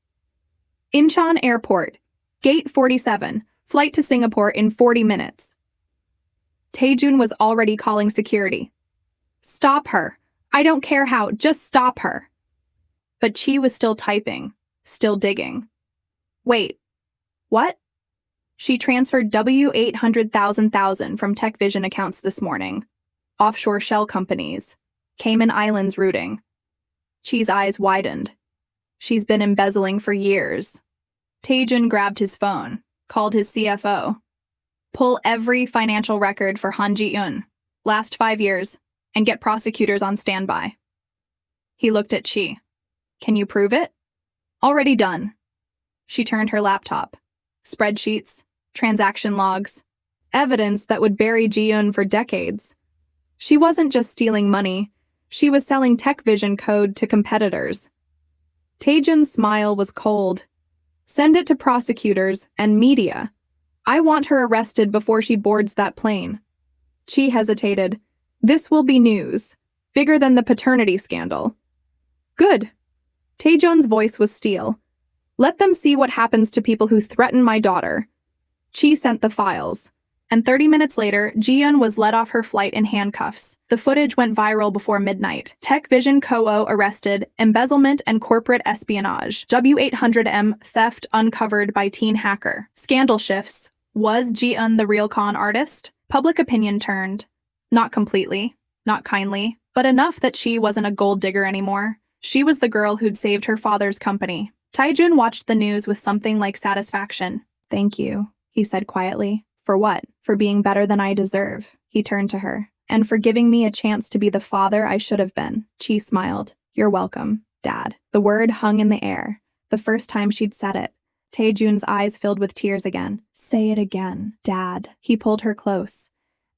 Incheon Airport, Gate 47, flight to Singapore in 40 minutes. Taejun was already calling security. Stop her. I don't care how, just stop her. But Chi was still typing, still digging. Wait, what? She transferred W800,000 from Tech Vision accounts this morning. Offshore shell companies. Cayman Islands routing. Chi's eyes widened. She's been embezzling for years. Taejun grabbed his phone, called his CFO. Pull every financial record for Han Ji-eun, last 5 years, and get prosecutors on standby. He looked at Chi. Can you prove it? Already done. She turned her laptop. Spreadsheets, transaction logs, evidence that would bury Ji-eun for decades. She wasn't just stealing money. She was selling TechVision code to competitors. Taejun's smile was cold. Send it to prosecutors and media. I want her arrested before she boards that plane. Chi hesitated. This will be news. Bigger than the paternity scandal. Good. Taejun's voice was steel. Let them see what happens to people who threaten my daughter. Chi sent the files. And 30 minutes later, Ji-eun was let off her flight in handcuffs. The footage went viral before midnight. TechVision co-o arrested, embezzlement and corporate espionage. W800M theft uncovered by teen hacker. Scandal shifts. Was Ji-eun the real con artist? Public opinion turned. Not completely, not kindly, but enough that she wasn't a gold digger anymore. She was the girl who'd saved her father's company. Taejun watched the news with something like satisfaction. Thank you, he said quietly. For what? For being better than I deserve. He turned to her. And for giving me a chance to be the father I should have been. Chi smiled. You're welcome, Dad. The word hung in the air. The first time she'd said it. Taejun's eyes filled with tears again. Say it again, Dad. He pulled her close.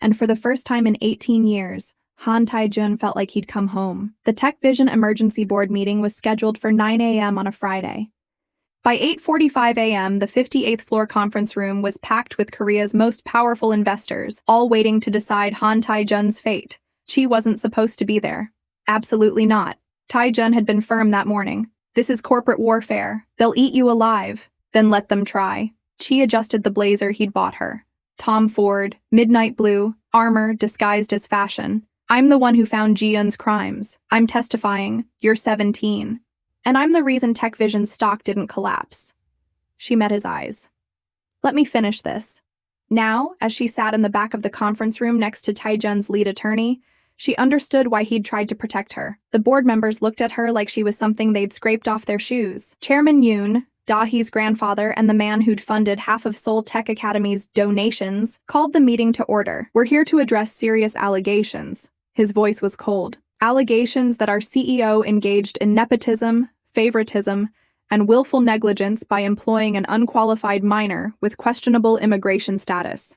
And for the first time in 18 years, Han Taejun felt like he'd come home. The TechVision Emergency Board meeting was scheduled for 9 a.m. on a Friday. By 8:45 a.m., the 58th floor conference room was packed with Korea's most powerful investors, all waiting to decide Han Taejun's fate. Chi wasn't supposed to be there. Absolutely not. Taejun had been firm that morning. This is corporate warfare. They'll eat you alive. Then let them try. Chi adjusted the blazer he'd bought her. Tom Ford, midnight blue, armor disguised as fashion. I'm the one who found Ji-eun's crimes. I'm testifying. You're 17. And I'm the reason TechVision's stock didn't collapse. She met his eyes. Let me finish this. Now, as she sat in the back of the conference room next to Taejun's lead attorney, she understood why he'd tried to protect her. The board members looked at her like she was something they'd scraped off their shoes. Chairman Yoon, Dahi's grandfather and the man who'd funded half of Seoul Tech Academy's donations, called the meeting to order. We're here to address serious allegations. His voice was cold. Allegations that our CEO engaged in nepotism, favoritism, and willful negligence by employing an unqualified minor with questionable immigration status.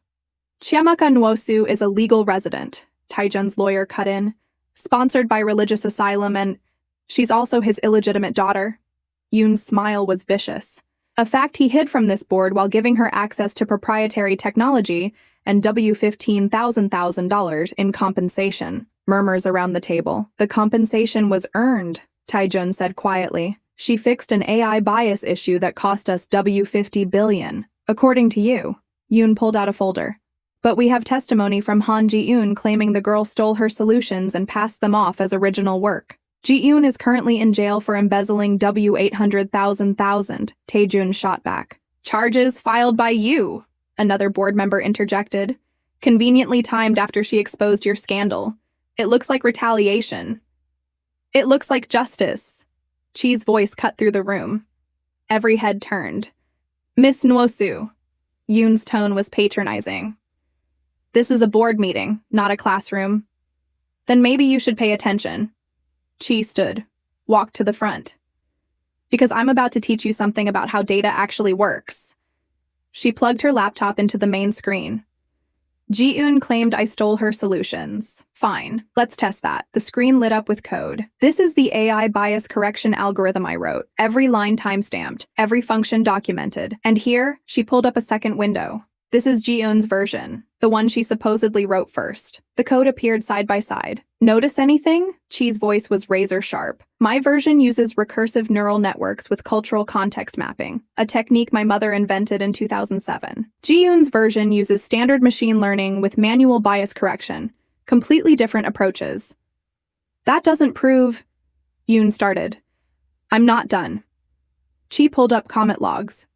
Chiamaka Nwosu is a legal resident, Taejun's lawyer cut in, sponsored by Religious Asylum, and she's also his illegitimate daughter. Yoon's smile was vicious. A fact he hid from this board while giving her access to proprietary technology and $15,000 in compensation. Murmurs around the table. The compensation was earned, Taejun said quietly. She fixed an AI bias issue that cost us $50 billion. According to you. Yoon pulled out a folder. But we have testimony from Han Ji-eun claiming the girl stole her solutions and passed them off as original work. Ji-eun is currently in jail for embezzling $800,000. Taejun shot back. Charges filed by you, another board member interjected. Conveniently timed after she exposed your scandal. It looks like retaliation. It looks like justice. Chi's voice cut through the room. Every head turned. Miss Nwosu. Yoon's tone was patronizing. This is a board meeting, not a classroom. Then maybe you should pay attention. Chi stood, walked to the front. Because I'm about to teach you something about how data actually works. She plugged her laptop into the main screen. Ji-eun claimed I stole her solutions. Fine, let's test that. The screen lit up with code. This is the AI bias correction algorithm I wrote. Every line timestamped, every function documented. And here, she pulled up a second window. This is Ji-eun's version, the one she supposedly wrote first. The code appeared side by side. Notice anything? Chi's voice was razor sharp. My version uses recursive neural networks with cultural context mapping, a technique my mother invented in 2007. Ji-eun's version uses standard machine learning with manual bias correction, completely different approaches. That doesn't prove... Yoon started. I'm not done. Chi pulled up comment logs.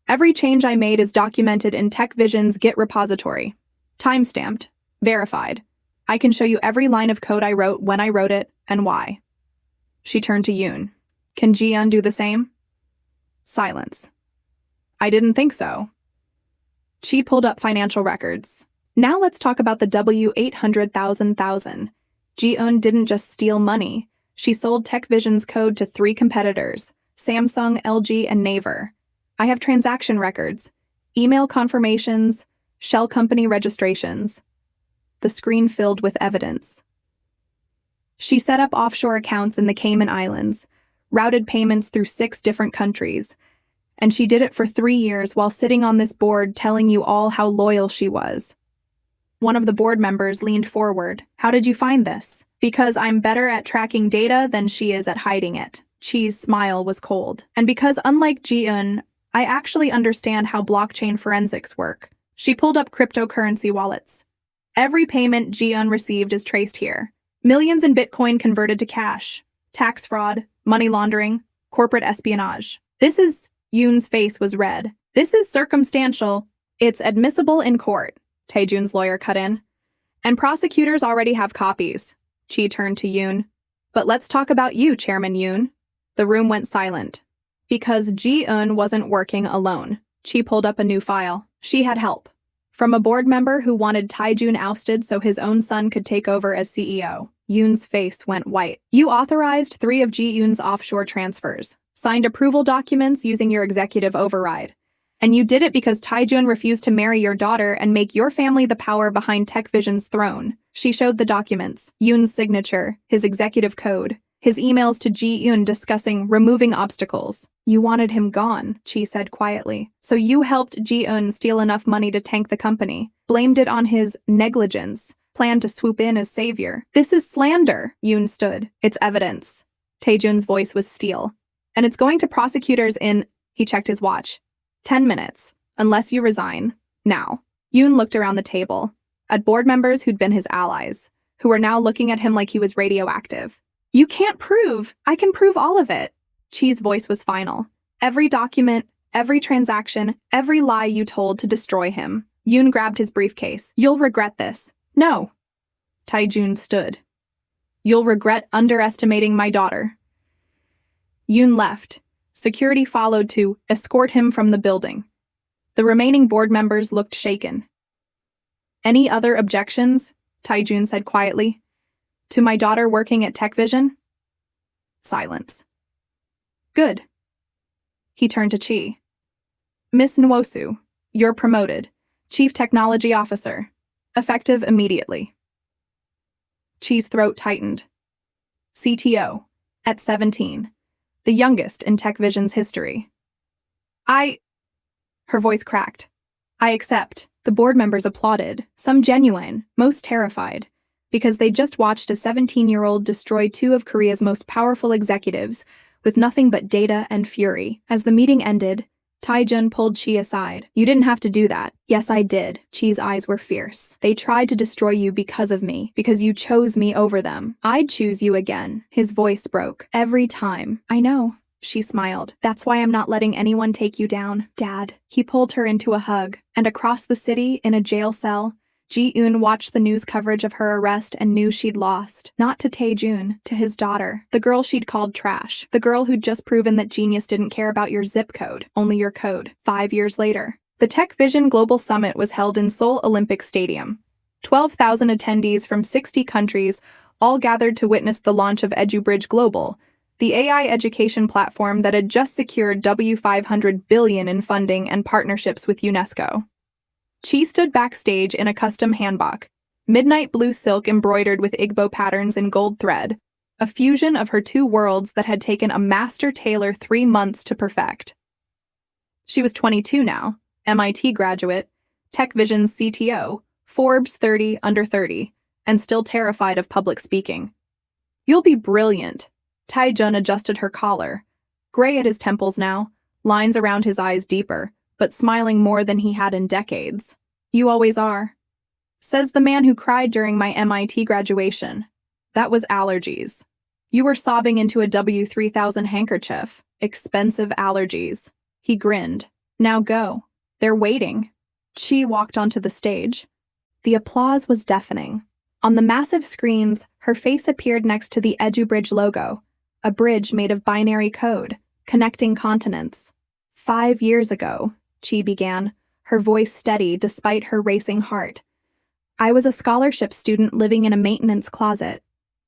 Every change I made is documented in TechVision's Git repository. Timestamped. Verified. I can show you every line of code I wrote, when I wrote it, and why. She turned to Yoon. Can Ji-eun do the same? Silence. I didn't think so. Chi pulled up financial records. Now let's talk about the $800,000. Ji-eun didn't just steal money. She sold TechVision's code to 3 competitors, Samsung, LG, and Naver. I have transaction records, email confirmations, shell company registrations. The screen filled with evidence. She set up offshore accounts in the Cayman Islands, routed payments through 6 different countries, and she did it for 3 years while sitting on this board telling you all how loyal she was. One of the board members leaned forward. How did you find this? Because I'm better at tracking data than she is at hiding it. Chi's smile was cold. And because unlike Ji-eun, I actually understand how blockchain forensics work. She pulled up cryptocurrency wallets. Every payment Ji-eun received is traced here. Millions in Bitcoin converted to cash. Tax fraud, money laundering, corporate espionage. Yoon's face was red. This is circumstantial. It's admissible in court, Taejun's lawyer cut in. And prosecutors already have copies. Chi turned to Yoon. But let's talk about you, Chairman Yoon. The room went silent. Because Ji-eun wasn't working alone. Chi pulled up a new file. She had help. From a board member who wanted Taejun ousted so his own son could take over as CEO. Yoon's face went white. You authorized 3 of Ji-eun's offshore transfers, signed approval documents using your executive override. And you did it because Taejun refused to marry your daughter and make your family the power behind TechVision's throne. She showed the documents, Yoon's signature, his executive code, his emails to Ji-eun discussing removing obstacles. You wanted him gone, Chi said quietly. So you helped Ji-eun steal enough money to tank the company, blamed it on his negligence, planned to swoop in as savior. This is slander, Yoon stood. It's evidence. Taejun's voice was steel. And it's going to prosecutors in, he checked his watch, 10 minutes, unless you resign. Now. Yoon looked around the table, at board members who'd been his allies, who were now looking at him like he was radioactive. You can't prove. I can prove all of it. Chi's voice was final. Every document, every transaction, every lie you told to destroy him. Yoon grabbed his briefcase. You'll regret this. No. Taejun stood. You'll regret underestimating my daughter. Yoon left. Security followed to escort him from the building. The remaining board members looked shaken. Any other objections? Taejun said quietly. To my daughter working at TechVision? Silence. Good. He turned to Chi. Miss Nwosu, you're promoted. Chief Technology Officer. Effective immediately. Chi's throat tightened. CTO. At 17. The youngest in TechVision's history. Her voice cracked. I accept. The board members applauded, some genuine, most terrified, because they just watched a 17-year-old destroy 2 of Korea's most powerful executives with nothing but data and fury. As the meeting ended, Taejun pulled Chi aside. You didn't have to do that. Yes, I did. Chi's eyes were fierce. They tried to destroy you because of me, because you chose me over them. I'd choose you again. His voice broke. Every time. I know. She smiled. That's why I'm not letting anyone take you down, Dad. He pulled her into a hug, and across the city, in a jail cell, Ji-eun watched the news coverage of her arrest and knew she'd lost. Not to Taejun, to his daughter. The girl she'd called trash. The girl who'd just proven that genius didn't care about your zip code, only your code. 5 years later. The TechVision Global Summit was held in Seoul Olympic Stadium. 12,000 attendees from 60 countries all gathered to witness the launch of EduBridge Global, the AI education platform that had just secured $500 billion in funding and partnerships with UNESCO. Chi stood backstage in a custom hanbok, midnight blue silk embroidered with Igbo patterns in gold thread, a fusion of her 2 worlds that had taken a master tailor 3 months to perfect. She was 22 now, MIT graduate, TechVision's CTO, Forbes 30 under 30, and still terrified of public speaking. You'll be brilliant. Taejun adjusted her collar, gray at his temples now, lines around his eyes deeper, but smiling more than he had in decades. You always are. Says the man who cried during my MIT graduation. That was allergies. You were sobbing into a W3000 handkerchief. Expensive allergies. He grinned. Now go. They're waiting. Chi walked onto the stage. The applause was deafening. On the massive screens, her face appeared next to the EduBridge logo, a bridge made of binary code, connecting continents. 5 years ago, Chi began, her voice steady despite her racing heart. I was a scholarship student living in a maintenance closet.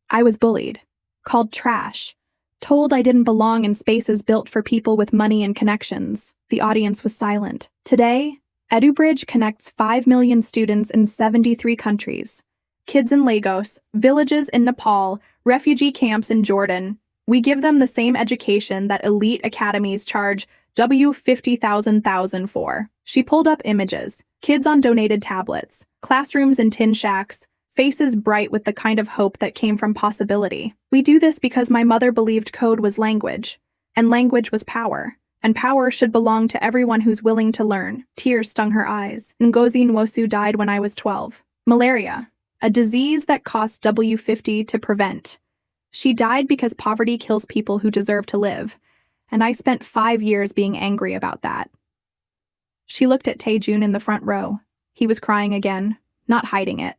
I was bullied, called trash, told I didn't belong in spaces built for people with money and connections. The audience was silent. Today, EduBridge connects 5 million students in 73 countries. Kids in Lagos, villages in Nepal, refugee camps in Jordan. We give them the same education that elite academies charge $50,000 for. She pulled up images. Kids on donated tablets, classrooms in tin shacks, faces bright with the kind of hope that came from possibility. We do this because my mother believed code was language, and language was power. And power should belong to everyone who's willing to learn. Tears stung her eyes. Ngozi Nwosu died when I was 12. Malaria, a disease that costs $50 to prevent. She died because poverty kills people who deserve to live, and I spent 5 years being angry about that. She looked at Taejun in the front row. He was crying again, not hiding it.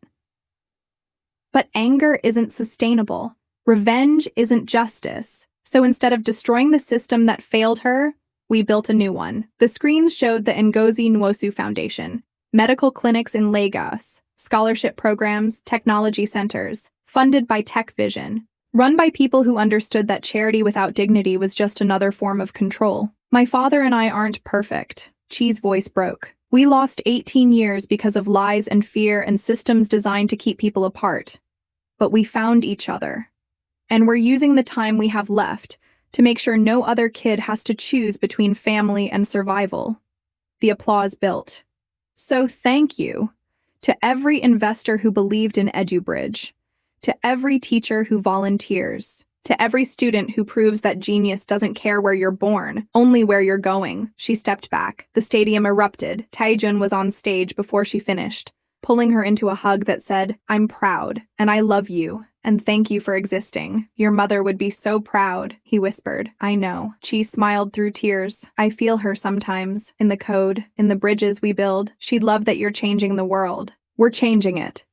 But anger isn't sustainable. Revenge isn't justice. So instead of destroying the system that failed her, we built a new one. The screens showed the Ngozi Nwosu Foundation, medical clinics in Lagos, scholarship programs, technology centers, funded by Tech Vision, run by people who understood that charity without dignity was just another form of control. My father and I aren't perfect. Chi's voice broke. We lost 18 years because of lies and fear and systems designed to keep people apart. But we found each other. And we're using the time we have left to make sure no other kid has to choose between family and survival. The applause built. So thank you to every investor who believed in EduBridge, to every teacher who volunteers, to every student who proves that genius doesn't care where you're born, only where you're going. She stepped back. The stadium erupted. Taejun was on stage before she finished, pulling her into a hug that said, "I'm proud, and I love you, and thank you for existing. Your mother would be so proud," he whispered. "I know." Chi smiled through tears. "I feel her sometimes. In the code, in the bridges we build. She'd love that you're changing the world. We're changing it."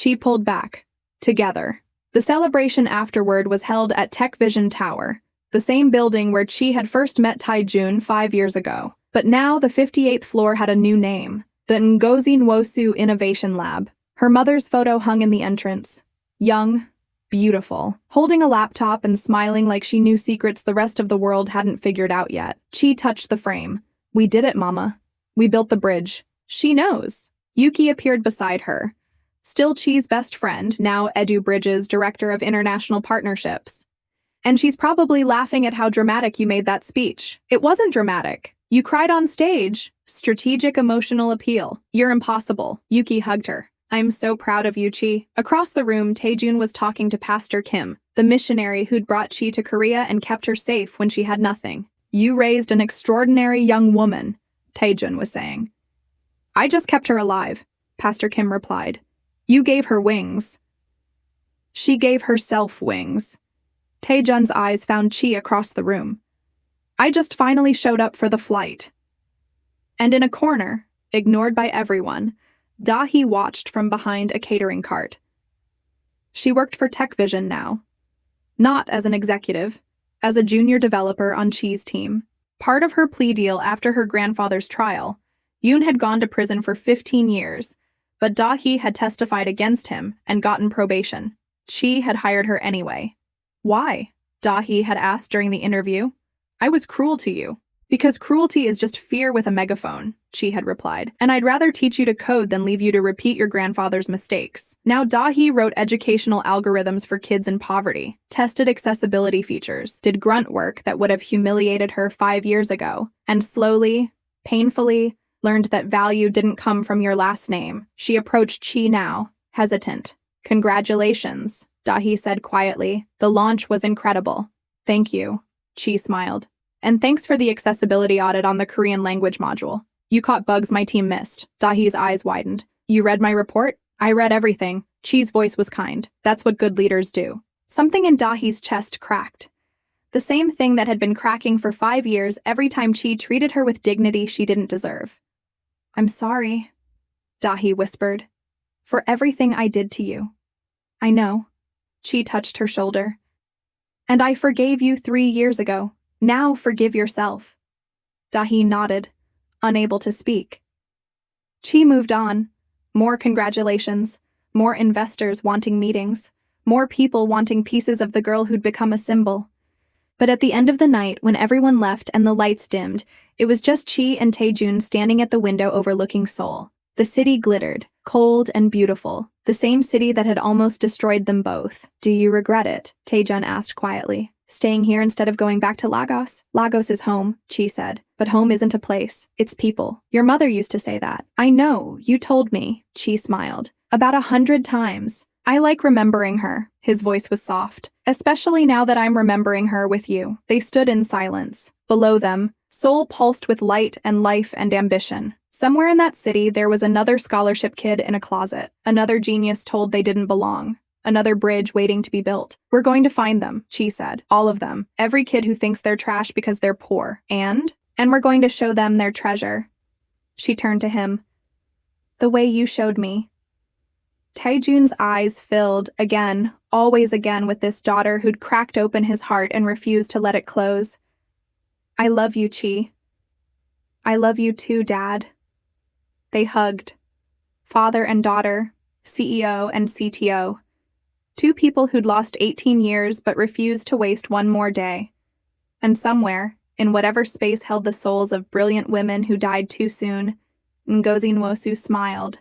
Chi pulled back. Together. The celebration afterward was held at Tech Vision Tower, the same building where Chi had first met Taejun 5 years ago. But now the 58th floor had a new name, the Ngozi Nwosu Innovation Lab. Her mother's photo hung in the entrance. Young, beautiful, holding a laptop and smiling like she knew secrets the rest of the world hadn't figured out yet. Chi touched the frame. "We did it, Mama. We built the bridge." "She knows." Yuki appeared beside her. Still Chi's best friend, now EduBridge's Director of International Partnerships. "And she's probably laughing at how dramatic you made that speech." "It wasn't dramatic. You cried on stage." Strategic emotional appeal. "You're impossible." Yuki hugged her. "I'm so proud of you, Chi." Across the room, Taejun was talking to Pastor Kim, the missionary who'd brought Chi to Korea and kept her safe when she had nothing. "You raised an extraordinary young woman," Taejun was saying. "I just kept her alive," Pastor Kim replied. "You gave her wings." "She gave herself wings." Taejun's eyes found Chi across the room. "I just finally showed up for the flight." And in a corner, ignored by everyone, Dahi watched from behind a catering cart. She worked for Tech Vision now. Not as an executive, as a junior developer on Chi's team. Part of her plea deal after her grandfather's trial, Yoon had gone to prison for 15 years, but Dahi had testified against him and gotten probation. Chi had hired her anyway. "Why?" Dahi had asked during the interview. "I was cruel to you." "Because cruelty is just fear with a megaphone," Chi had replied. "And I'd rather teach you to code than leave you to repeat your grandfather's mistakes." Now Dahi wrote educational algorithms for kids in poverty, tested accessibility features, did grunt work that would have humiliated her 5 years ago, and slowly, painfully, learned that value didn't come from your last name. She approached Chi now, hesitant. "Congratulations," Dahi said quietly. "The launch was incredible." "Thank you," Chi smiled. "And thanks for the accessibility audit on the Korean language module. You caught bugs my team missed." Dahi's eyes widened. "You read my report?" "I read everything." Chi's voice was kind. "That's what good leaders do." Something in Dahi's chest cracked. The same thing that had been cracking for 5 years every time Chi treated her with dignity she didn't deserve. "I'm sorry," Dahi whispered, "for everything I did to you." "I know." Chi touched her shoulder. "And I forgave you 3 years ago. Now forgive yourself." Dahi nodded, unable to speak. Chi moved on. More congratulations, more investors wanting meetings, more people wanting pieces of the girl who'd become a symbol. But at the end of the night, when everyone left and the lights dimmed, it was just Chi and Taejun standing at the window overlooking Seoul. The city glittered, cold and beautiful, the same city that had almost destroyed them both. Do you regret it? Taejun asked quietly. Staying here instead of going back to Lagos? Lagos is home, Chi said. But home isn't a place, it's people. Your mother used to say that. I know, you told me, Chi smiled. About 100 times. I like remembering her. His voice was soft. Especially now that I'm remembering her with you. They stood in silence. Below them, Seoul pulsed with light and life and ambition. Somewhere in that city, there was another scholarship kid in a closet. Another genius told they didn't belong. Another bridge waiting to be built. We're going to find them, Chi said. All of them. Every kid who thinks they're trash because they're poor. And we're going to show them their treasure. She turned to him. The way you showed me. Taejun's eyes filled, again, always again, with this daughter who'd cracked open his heart and refused to let it close. I love you, Chi. I love you too, Dad. They hugged. Father and daughter, CEO and CTO. Two people who'd lost 18 years but refused to waste one more day. And somewhere, in whatever space held the souls of brilliant women who died too soon, Ngozi Nwosu smiled.